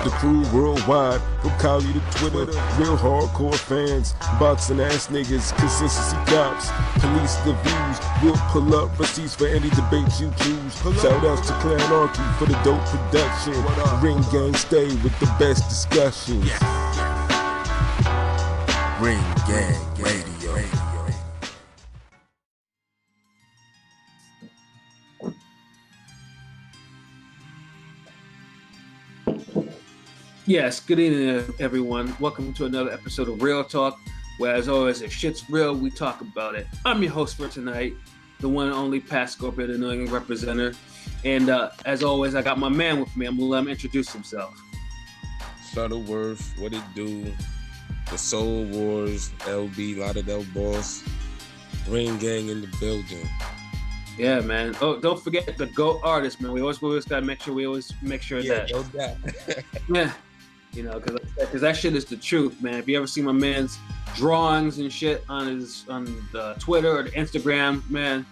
The crew worldwide, from Cali to Twitter, real hardcore fans, boxing ass niggas, consistency cops, police the views, we'll pull up receipts for any debate you choose. Shout outs to Clan Archie for the dope production. Ring Gang stay with the best discussions. Ring Gang Radio. Yes, good evening, everyone. Welcome to another episode of Real Talk, where, as always, if shit's real, we talk about it. I'm your host for tonight, the one and only Patscorpio, the New England representative. And as always, I got my man with me. I'm going to let him introduce himself. Shutterworth, what it do? The Soul Wars, LB, Lauderdale Boss, Ring Gang in the building. Yeah, man. Oh, don't forget the GOAT artist, man. We always got to make sure that. No doubt. Yeah. You know, because that shit is the truth, man. If you ever see my man's drawings and shit on the Twitter or the Instagram, man,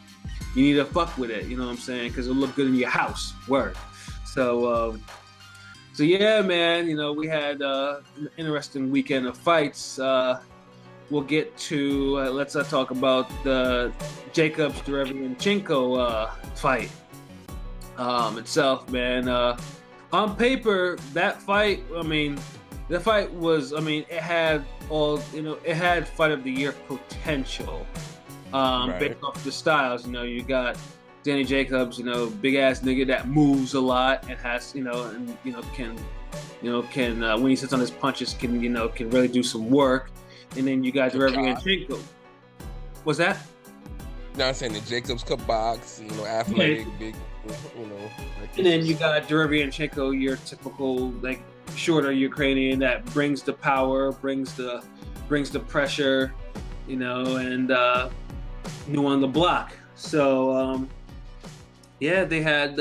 you need to fuck with it. You know what I'm saying? Because it'll look good in your house. Word. So yeah, man. You know, we had an interesting weekend of fights. We'll get to let's talk about the Jacobs Derevyanchenko fight itself, man. On paper, that fight, it had it had fight of the year potential. Right. Based off the styles, you got Danny Jacobs, big ass nigga that moves a lot and has, can when he sits on his punches, can really do some work. And then you got Derevyanchenko. What's that? No, I'm saying the Jacobs could box, athletic, big, And then you got Derevyanchenko, your typical shorter Ukrainian that brings the power, brings the pressure, and new on the block. So they had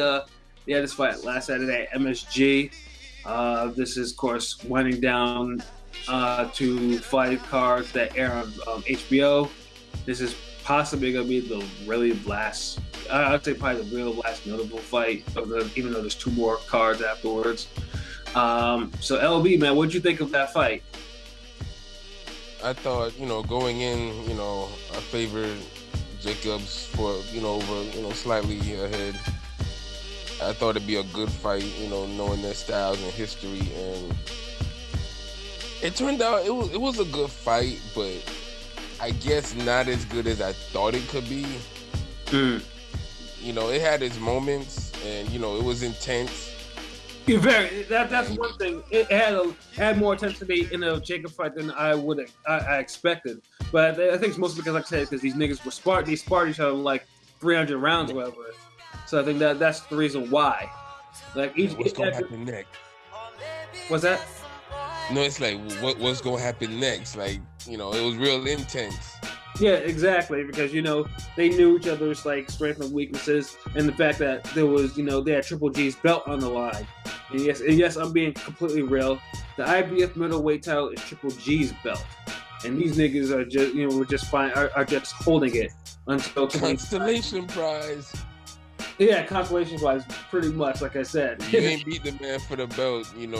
this fight last Saturday at MSG. This is, of course, winding down to 5 cards that air on HBO. This is possibly going to be the really last. I'd say probably the real last notable fight, even though there's 2 more cards afterwards. So LB, man, what'd you think of that fight? I thought, going in, I favored Jacobs for, over, slightly ahead. I thought it'd be a good fight, knowing their styles and history, and it turned out it was a good fight, but I guess not as good as I thought it could be. It had its moments, and it was intense. That's one thing. It had more intensity in a Jacob fight than I expected. But I think it's mostly because, like I said, because these niggas were sparred each other like 300 rounds or whatever. So I think that's the reason why. What's gonna happen next? What's that? No, it's like what's gonna happen next? It was real intense. Yeah, exactly, because they knew each other's strengths and weaknesses, and the fact that there was they had Triple G's belt on the line. And yes, I'm being completely real. The IBF middleweight title is Triple G's belt, and these niggas are just are just holding it until Constellation prize. Yeah, consolation prize, pretty much. Like I said, you ain't beat the man for the belt. You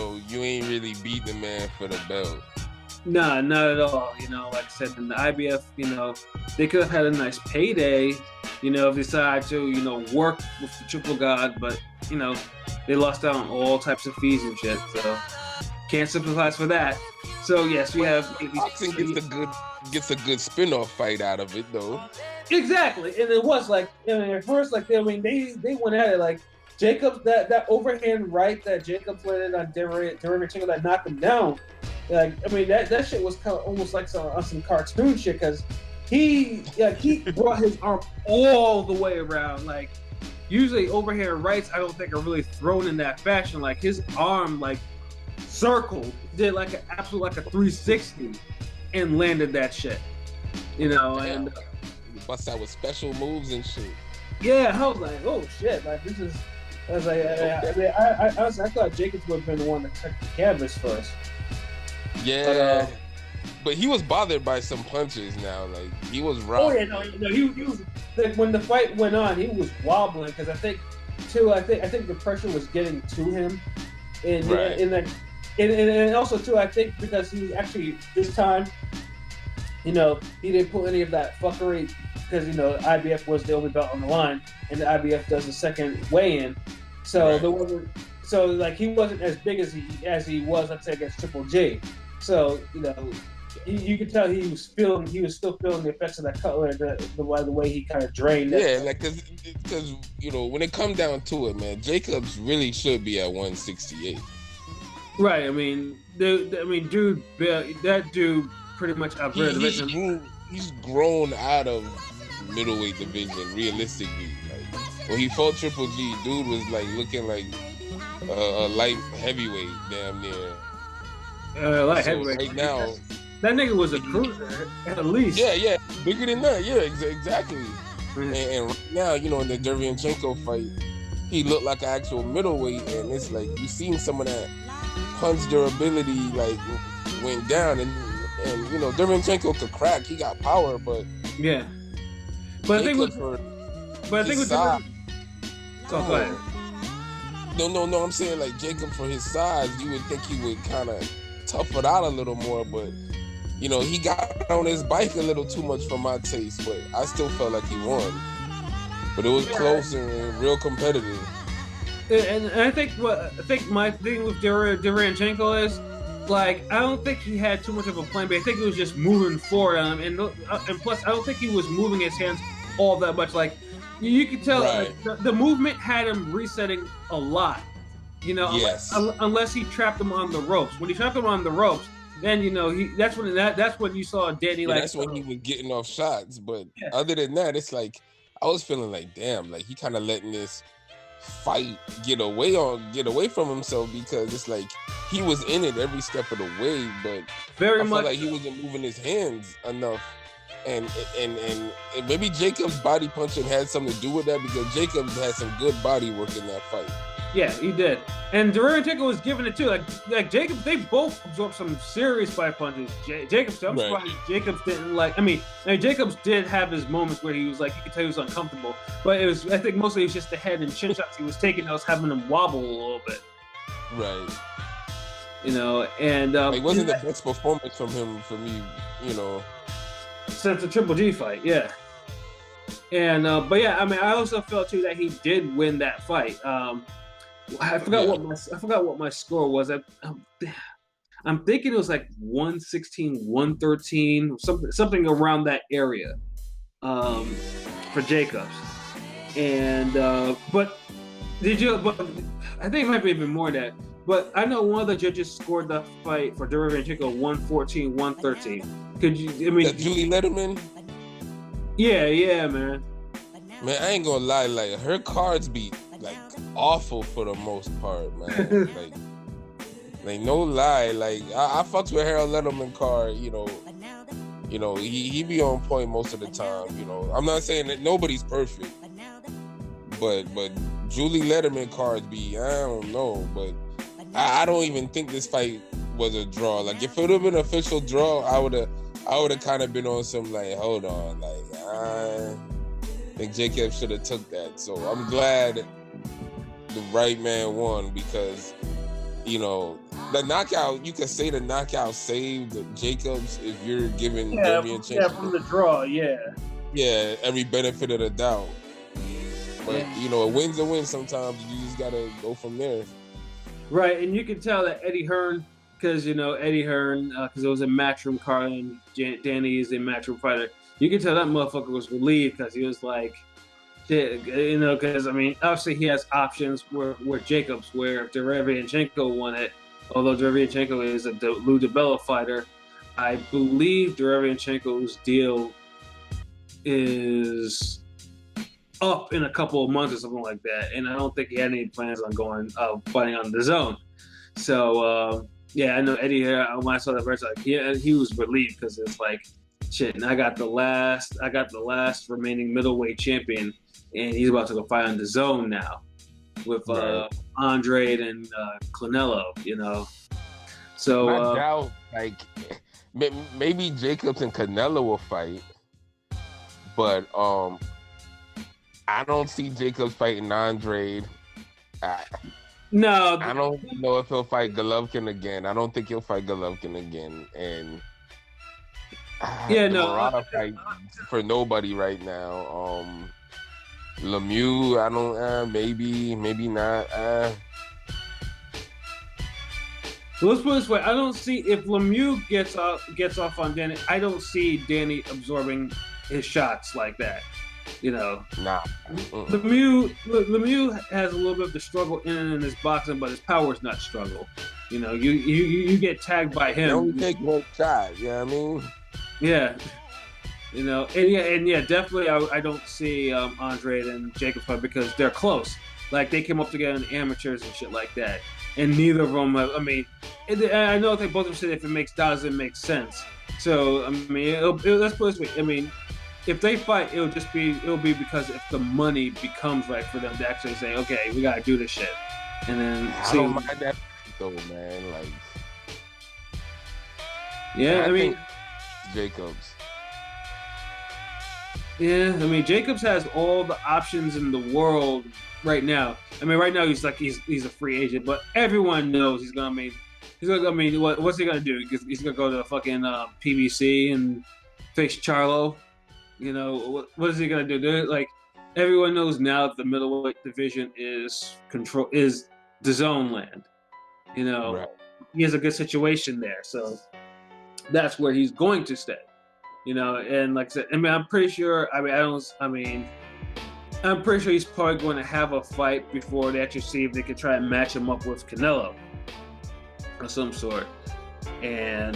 ain't really beat the man for the belt. Nah, not at all. Like I said, in the IBF, they could have had a nice payday, if they decided to, work with the Triple Gawd, but, they lost out on all types of fees and shit, so can't sympathize for that. So, yes, we have... Boxing gets a good spin-off fight out of it, though. Exactly, and it was at first, they went at it, Jacobs, that overhand right that Jacobs landed on Derevyanchenko that knocked him down. That shit was kind of almost like some cartoon shit, because he brought his arm all the way around. Usually overhand rights, I don't think are really thrown in that fashion. His arm circled, did an absolute a 360, and landed that shit. And bust out with special moves and shit. Yeah, I was like, oh shit, this is. I was like, I thought Jacobs would have been the one that took the canvas first. Yeah, but he was bothered by some punches now. He was rough. Oh yeah, no, he was when the fight went on, he was wobbling because I think the pressure was getting to him, and right. and and also too, I think because he actually this time, he didn't put any of that fuckery because IBF was the only belt on the line, and the IBF does the second weigh-in, so Right. there wasn't. So like he wasn't as big as he was, let's say, against Triple G. So you could tell he was still feeling the effects of that cutler, the way he kind of drained. Yeah, like because when it comes down to it, man, Jacobs really should be at 168. Right. I mean, dude, that dude pretty much outgrew the division. He's grown out of middleweight division realistically. Like when he fought Triple G, dude was like looking like a light heavyweight, damn near. Light So heavyweight. right now, that nigga was a cruiser at least. Yeah, bigger than that. Yeah, exactly. And right now, in the Derevyanchenko fight, he looked like an actual middleweight, and it's like you seen some of that punch durability like went down, and Derevyanchenko could crack. He got power, but yeah. But I think go ahead. No. I'm saying like Jacob for his size, you would think he would kind of tough it out a little more, but he got on his bike a little too much for my taste. But I still felt like he won. But it was close and real competitive. And I think my thing with Derevyanchenko is, like, I don't think he had too much of a plan, but I think he was just moving forward on him, and plus I don't think he was moving his hands all that much. Like you could tell, Right. the movement had him resetting a lot. Yes. Unless he trapped him on the ropes. When he trapped him on the ropes, then that's when you saw Danny like. That's when he was getting off shots. But Yeah. other than that, it's like I was feeling like, damn, like he kind of letting this fight get away from himself, because it's like he was in it every step of the way, but Very I much felt like he wasn't moving his hands enough. And maybe Jacobs' body punching had something to do with that, because Jacobs had some good body work in that fight. Yeah, he did. And Derevyanchenko was giving it too. Like Jacobs, they both absorbed some serious fight punches. Jacobs, I'm surprised Jacobs didn't Jacobs did have his moments where he was like, you could tell he was uncomfortable. But I think mostly it was just the head and chin shots he was taking that was having him wobble a little bit. Right. And it wasn't the best performance from him for me, since the Triple G fight, yeah. And but yeah, I mean, I also felt too that he did win that fight. I forgot what my score was. I'm thinking it was like 116, 113, something around that area for Jacobs. And but I think it might be even more than that. But I know one of the judges scored the fight for Derevyanchenko 114, 113. Could you? I mean, that Julie Letterman. Yeah, man. Man, I ain't gonna lie. Like her cards be like awful for the most part, man. like no lie. Like I fucks with Harold Letterman card. He be on point most of the time. I'm not saying that nobody's perfect, but Julie Letterman cards be, I don't know, but I don't even think this fight was a draw. Like if it would have been an official draw, I would have kind of been on some like, hold on, like I think Jacob should have took that. So I'm glad the right man won, because the knockout, you could say the knockout saved Jacobs if you're giving Derevyanchenko from the draw, every benefit of the doubt. But a win's a win. Sometimes you just gotta go from there. Right, and you can tell that Eddie Hearn, because because it was a Matchroom card and Danny is a Matchroom fighter. You can tell that motherfucker was relieved, because he was like, shit, because I mean, obviously he has options where Jacobs, where if Derevyanchenko won it, although Derevyanchenko is a Lou DiBella fighter, I believe Derevyanchenko's deal is up in a couple of months or something like that, and I don't think he had any plans on going fighting on the zone. So I know Eddie here. When I saw that verse, he was relieved, because it's like, shit, and I got the last remaining middleweight champion, and he's about to go fight on the zone now with Andrade and Canelo. So I doubt, like, maybe Jacobs and Canelo will fight, but I don't see Jacobs fighting Andrade. No, I don't know if he'll fight Golovkin again. I don't think he'll fight Golovkin again. And yeah, the no, Murata fight for nobody right now. Lemieux, I don't. Maybe not. let's put it this way: I don't see if Lemieux gets off on Danny. I don't see Danny absorbing his shots like that. You know, Nah. Lemieux has a little bit of the struggle in his boxing, but his power is not struggle. You know, you get tagged by him. You only take one shot. You know what I mean? Yeah. You know, and definitely I don't see Andre and Jacob fight because they're close. Like they came up together in amateurs and shit like that, and neither of them. I mean, I know they both of them said if it doesn't make sense. So I mean, let's put it this way. I mean, if they fight, it'll be because if the money becomes right for them to actually say, okay, we gotta do this shit, and then I don't mind that though, man. Like, yeah, I mean, Jacobs. Yeah, I mean Jacobs has all the options in the world right now. I mean, right now he's a free agent, but everyone knows he's gonna. What's he gonna do? He's gonna go to fucking PBC and face Charlo. You know what is he gonna do? Like everyone knows now that the middleweight division is the zone land. You know, right. He has a good situation there, so that's where he's going to stay. You know, and like I said, I mean, I'm pretty sure he's probably going to have a fight before they actually see if they can try and match him up with Canelo of some sort. And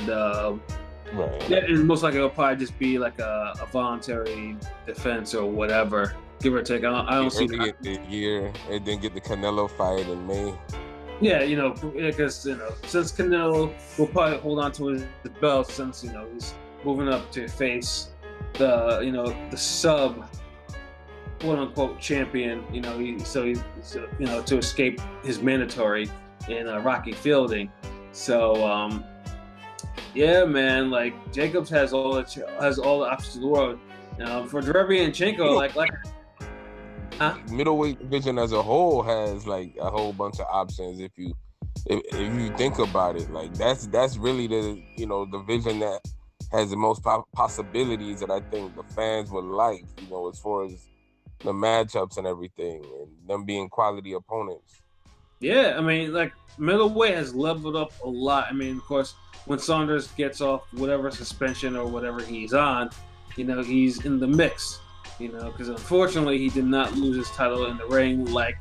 right. And most likely it'll probably just be like a voluntary defense or whatever, give or take. I don't see that. The year and then get the Canelo fight in May. Yeah, you know, because since Canelo will probably hold on to his belt since he's moving up to face the sub quote unquote champion, to escape his mandatory in Rocky Fielding. So yeah, man, like Jacobs has all the options in the world. For Derevyanchenko, middleweight division as a whole has like a whole bunch of options. If you think about it, like that's really the division that has the most possibilities that I think the fans would like, as far as the matchups and everything, and them being quality opponents. Yeah, I mean, like middleweight has leveled up a lot. I mean, of course, when Saunders gets off whatever suspension or whatever he's on, he's in the mix. Because unfortunately he did not lose his title in the ring like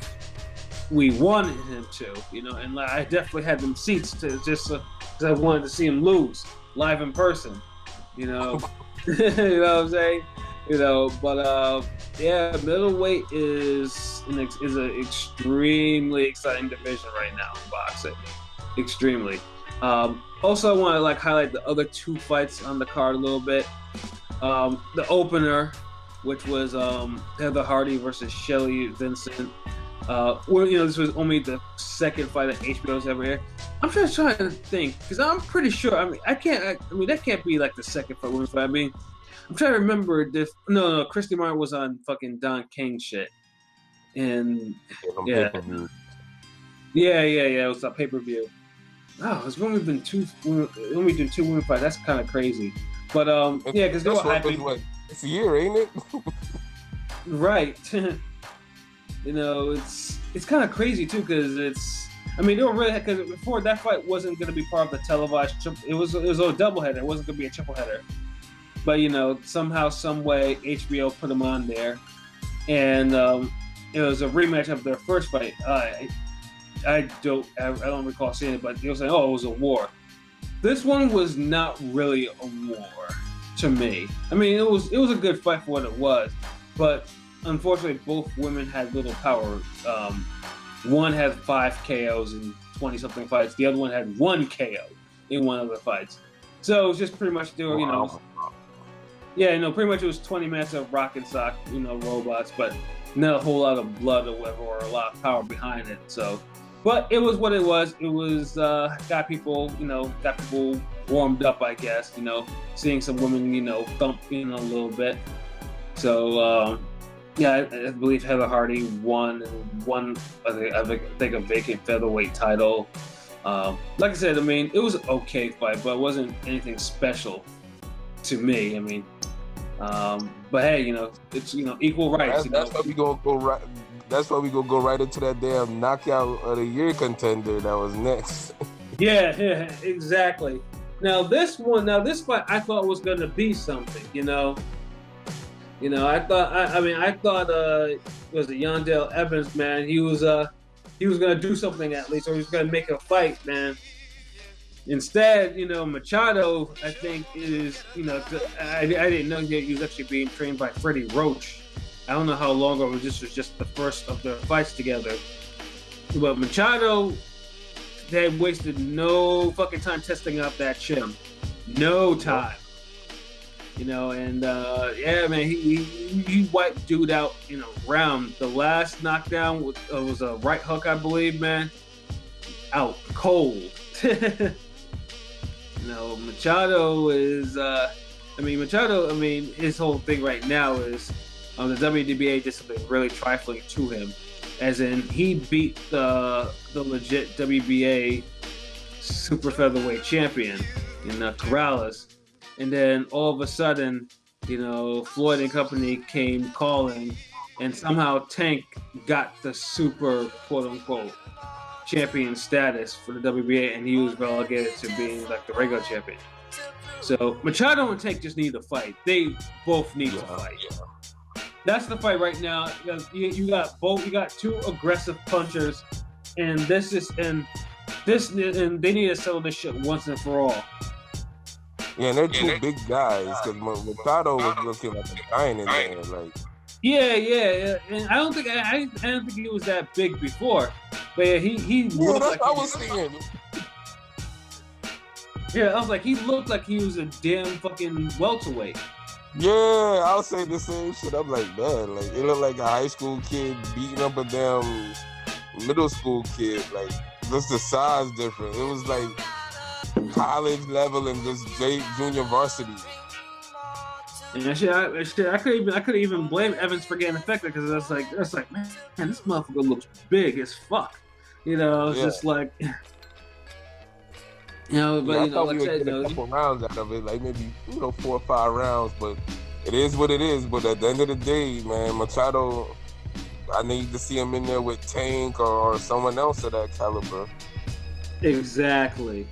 we wanted him to. And I definitely had them seats to just because I wanted to see him lose live in person. You know what I'm saying? But yeah, middleweight is an extremely exciting division right now in boxing. Extremely. Also, I want to highlight the other two fights on the card a little bit. The opener, which was Heather Hardy versus Shelly Vincent. This was only the second fight that HBO's ever aired. I'm just trying to think, because I'm pretty sure. That can't be like the second fight, women's fight. I'm trying to remember this. No, Christy Martin was on fucking Don King shit, and yeah, it was a pay-per-view. Oh, it's only been two women fights. That's kind of crazy, but yeah, because they were hyping. It's a year, ain't it? Right. It's kind of crazy too, because they were really, because before that fight wasn't going to be part of the televised. It was a doubleheader. It wasn't going to be a triple header. But somehow, some way, HBO put them on there, and it was a rematch of their first fight. I don't recall seeing it, but they were saying, "Oh, it was a war." This one was not really a war to me. It was a good fight for what it was, but unfortunately, both women had little power. One had 5 KOs in 20-something fights. The other one had 1 KO in one of the fights. So it was just pretty much pretty much it was 20 minutes of rock and sock, robots, but not a whole lot of blood or whatever, or a lot of power behind it. So, but it was what it was. It was got people warmed up, I guess. Seeing some women, thump, a little bit. So, Yeah, I believe Heather Hardy won I think a vacant featherweight title. Like I said, I mean, it was an okay fight, but it wasn't anything special to me. I mean, but hey, it's equal rights. That's why we gonna go right. That's why we gonna go right into that damn knockout of the year contender that was next. Yeah, exactly. Now this fight I thought was gonna be something. I thought it was a Yandel Evans, man. He was gonna do something at least, or he was gonna make a fight, man. Instead, Machado, I think is, I didn't know that he was actually being trained by Freddie Roach. I don't know how long ago this was just the first of their fights together. But Machado, they wasted no fucking time testing out that chin. No time. Yeah, man, he wiped dude out in a round. The last knockdown was a right hook, I believe, man. Out cold. Machado is, his whole thing right now is the WDBA did something really trifling to him. As in, he beat the legit WBA super featherweight champion in Corrales. And then all of a sudden, Floyd and company came calling, and somehow Tank got the super quote-unquote champion status for the WBA, and he was relegated to being like the regular champion. So Machado and Tank just need to fight. They both need to fight. Yeah. That's the fight right now. You got two aggressive punchers, and they need to settle this shit once and for all. Yeah, and they're two big guys, because Machado was looking like a giant in there, like. Yeah, and I don't think he was that big before, but yeah, he looked like I was seeing. Yeah, I was like, he looked like he was a damn fucking welterweight. Yeah, I'll say the same shit. I'm like, man, like it looked like a high school kid beating up a damn middle school kid. Like, just the size different. It was like college level and just junior varsity. And I couldn't even blame Evans for getting affected, because that's like, man, this motherfucker looks big as fuck. Just like, but I thought we would get a couple rounds out of it, like maybe 4 or 5 rounds, but it is what it is. But at the end of the day, man, Machado, I need to see him in there with Tank or someone else of that caliber. Exactly.